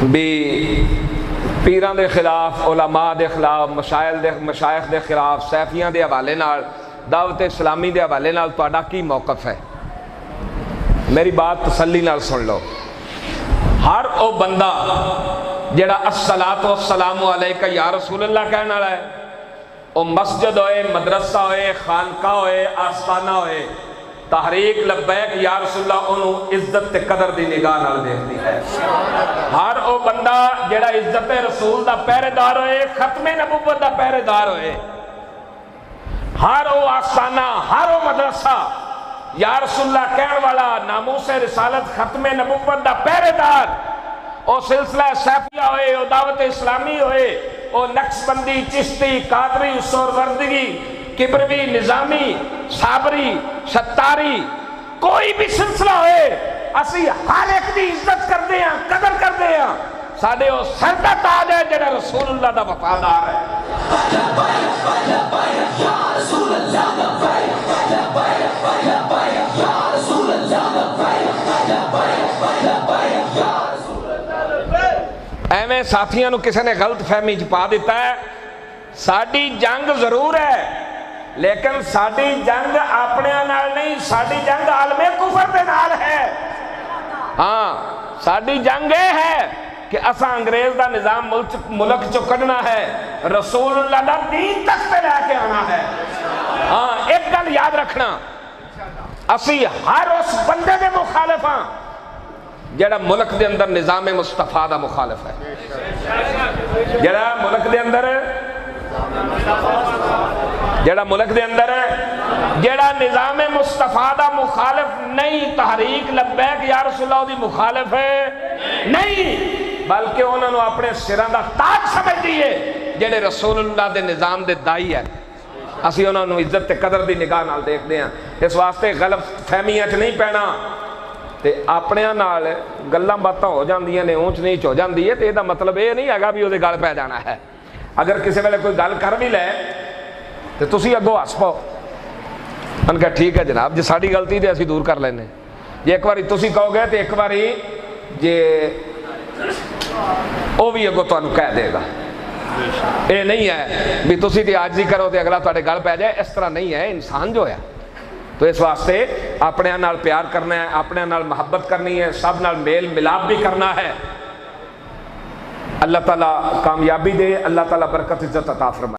بھی پیران دے خلاف، علماء دے خلاف، مشائخ دے خلاف، سیفیاں دے حوالے نال، دعوت اسلامی دے حوالے نال تہاڈا کی موقف ہے؟ میری بات تسلی نال سن لو۔ ہر او بندہ جڑا الصلاۃ والسلام علیکہ یا رسول اللہ کہنے والا ہے، او مسجد ہوئے، مدرسہ ہوئے، خانقاہ ہوئے، آستانہ ہوئے، تحریک لبیک یا رسول اللہ انہوں عزت تے قدر دی نگاہ نال دیکھتی ہے۔ ہر او بندہ جڑا عزت رسول دا پہرے دار ہوئے، ختم نبوت دا پہرے دار ہوئے، ہر او آستانہ، ہر او مدرسہ یا رسول اللہ کہنے والا، ناموس رسالت ختم نبوت دا پہرے دار، او سلسلہ سیفیہ ہوئے، او دعوت اسلامی ہوئے، او نقشبندی، چشتی، قادری، سہروردگی، کبروی، نظامی، صابری، ستاری، کوئی بھی سلسلہ ہوئے، اسی ہر ایک دی عزت کر دے ہیں، قدر کر دے ہیں۔ ساڑھے او سردہ تاج ہے جڑا رسول اللہ دا وفادار ہے۔ ایویں ساتھیاں نو کسی نے غلط فہمی پا دیتا ہے، ساڑی جنگ ضرور ہے لیکن ساڑی جنگ اپنے نال نہیں، ساڑی جنگ عالم کفر دے نال ہے۔ ہاں ساڑی جنگ ہے کہ اساں انگریز دا نظام ملک چو کڈنا ہے، رسول اللہ دا دین تک پہ لے کے آنا ہے۔ ہاں ایک گل یاد رکھنا، اسی ہر اس بندے دے مخالف ہاں جڑا ملک دے اندر نظام مصطفیٰ دا مخالف ہے، جڑا ملک دے اندر جڑا نظام مصطفیٰ دا مخالف نہیں، تحریک لبیک یا رسول اللہ دی مخالف ہے نہیں، بلکہ انہوں نے اپنے سران دا تاج سمجھ دیئے جڑے رسول اللہ دے نظام دے دائی ہے، اسی انہوں نے عزت تے قدر دی نگاہ نال دیکھ دیں۔ اس واسطے غلط فہمیاں چ نہیں پینا تے اپنے نال گلاں باتاں ہو جاندیاں نے، اونچ نیچ ہو جاندی ہے، تے دا مطلب یہ نہیں ہے بھی وہ گل پہ جانا ہے۔ اگر کسی ویلے کوئی گل کر بھی لے تو تسی اگوں ہس پاؤ، ان کہا ٹھیک ہے جناب جی ساڑی غلطی تے اسی دور کر لینے، جی ایک باری تسی کہو گے تو ایک باری جی وہ بھی اگوں تانوں کہہ دے گا۔ یہ نہیں ہے بھی تسی تے عاجزی کرو تے اگلا تواڈے گل پہ جائے، اس طرح نہیں ہے انسان جو ہے۔ تو اس واسطے اپنے نال پیار کرنا ہے، اپنے نال محبت کرنی ہے، سب نال میل ملاپ بھی کرنا ہے۔ اللہ تعالیٰ کامیابی دے، اللہ تعالیٰ برکت عزت عطا فرمائے۔